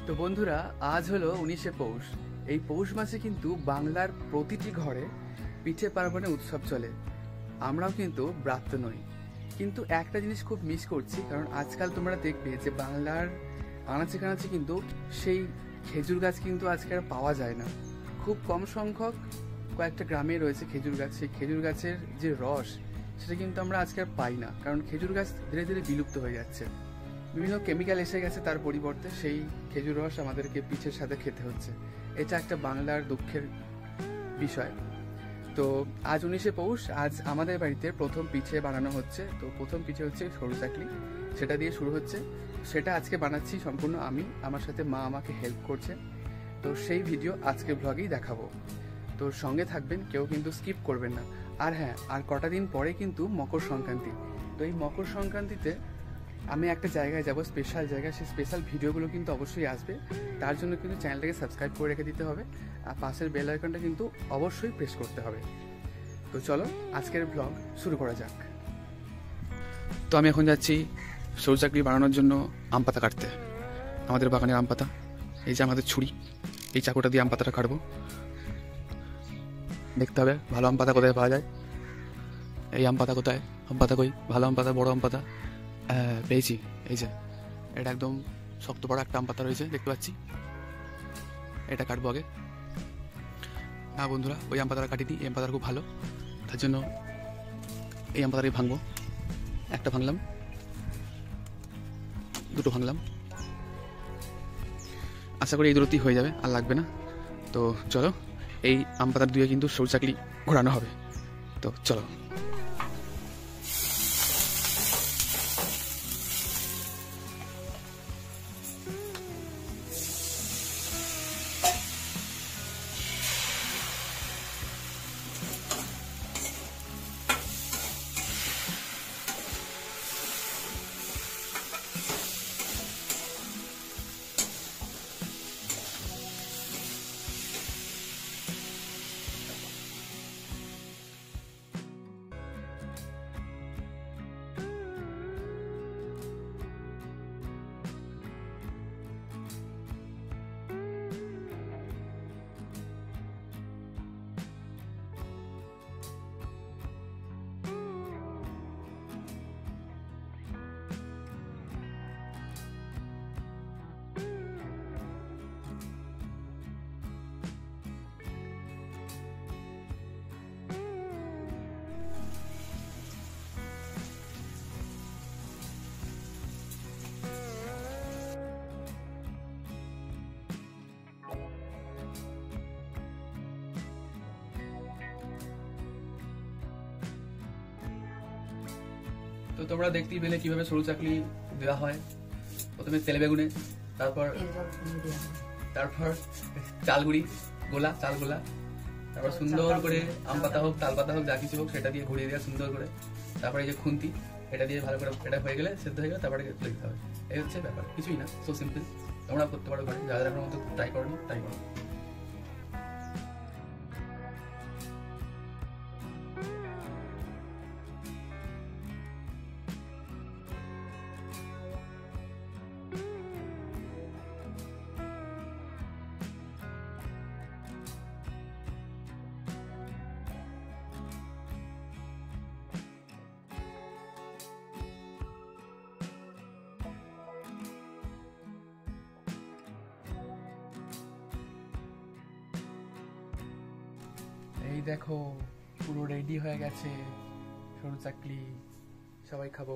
তো বন্ধুরা, আজ হলো 19শে পৌষ। এই পৌষ মাসে কিন্তু বাংলার প্রতিটি ঘরে পিঠে পার্বণে উৎসব চলে। আমরাও কিন্তু ব্রাত্য নই, কিন্তু একটা জিনিস খুব মিস করছি। কারণ আজকাল তোমরা দেখবে যে বাংলার আনাচে কানাচে কিন্তু সেই খেজুর গাছ কিন্তু আজকে আর পাওয়া যায় না। খুব কম সংখ্যক কয়েকটা গ্রামে রয়েছে খেজুর গাছ। সেই খেজুর গাছের যে রস, সেটা কিন্তু আমরা আজকে আর পাই না, কারণ খেজুর গাছ ধীরে ধীরে বিলুপ্ত হয়ে যাচ্ছে। বিভিন্ন কেমিক্যাল এসে গেছে, তার পরিবর্তে সেই খেজুর রস আমাদেরকে পিঠের সাথে খেতে হচ্ছে। এটা একটা বাংলার দুঃখের বিষয়। তো আজ 19শে পৌষ, আজ আমাদের বাড়িতে প্রথম পিঠে বানানো হচ্ছে। তো প্রথম পিঠে হচ্ছে সরু চাকলি, সেটা দিয়ে শুরু হচ্ছে। সেটা আজকে বানাচ্ছি সম্পূর্ণ আমি, আমার সাথে মা আমাকে হেল্প করছে। তো সেই ভিডিও আজকের ব্লগেই দেখাবো। তো সঙ্গে থাকবেন, কেউ কিন্তু স্কিপ করবেন না। আর হ্যাঁ, আর কটা দিন পরে কিন্তু মকর সংক্রান্তি। তো এই মকর সংক্রান্তিতে আমি একটা জায়গায় যাব, স্পেশাল জায়গায়। সেই স্পেশাল ভিডিওগুলো কিন্তু অবশ্যই আসবে। তার জন্য কিন্তু চ্যানেলটাকে সাবস্ক্রাইব করে রেখে দিতে হবে, আর পাশের বেল আইকনটা কিন্তু অবশ্যই প্রেস করতে হবে। তো চলো আজকের ব্লগ শুরু করা যাক। তো আমি এখন যাচ্ছি সরু চাকলি বানানোর জন্য আম পাতা কাটতে। আমাদের বাগানের আম পাতা, এই যে আমাদের ছুরি, এই চাকুটা দিয়ে আম পাতাটা কাটবো। দেখতে হবে ভালো আম পাতা কোথায় পাওয়া যায়। এই আম পাতা কোথায়, আম পাতা কই, ভালো আম পাতা, বড় আম পাতা। পেয়েছি, এই যে এটা একদম শক্ত বড় একটা আম পাতা রয়েছে, দেখতে পাচ্ছি। এটা কাটবো আগে। না বন্ধুরা, ওই আম পাতাটা কাটিনি, এই আম পাতাটা খুব ভালো, তার জন্য এই আম পাতাটাই ভাঙবো। একটা ভাঙলাম, দুটো ভাঙলাম, আশা করি এই দূরত্বই হয়ে যাবে, আর লাগবে না। তো চলো, এই আম পাতার দিয়ে কিন্তু সরু চাকলি ঘোরানো হবে। তো চলো। তো তোমরা দেখতেই পেলে কিভাবে সরু চাকলি দেওয়া হয়। প্রথমে তেলে বেগুনে, তারপর চালগুড়ি গোলা, চাল গোলা, তারপর সুন্দর করে আম পাতা হোক, তাল পাতা হোক, যা কিছু হোক সেটা দিয়ে ঘুরিয়ে দেওয়া সুন্দর করে। তারপরে এই যে খুন্তি, এটা দিয়ে ভালো করে, এটা হয়ে গেলে, সেদ্ধ হয়ে গেলে তারপরে তুলে দিতে হবে। এই হচ্ছে ব্যাপার, কিছুই না, সো সিম্পল। তোমরা করতে পারো ঘরে, যারা যারা মতো ট্রাই করো, ট্রাই করো। এই দেখো, পুরো রেডি হয়ে গেছে সরু চাকলি, সবাই খাবো।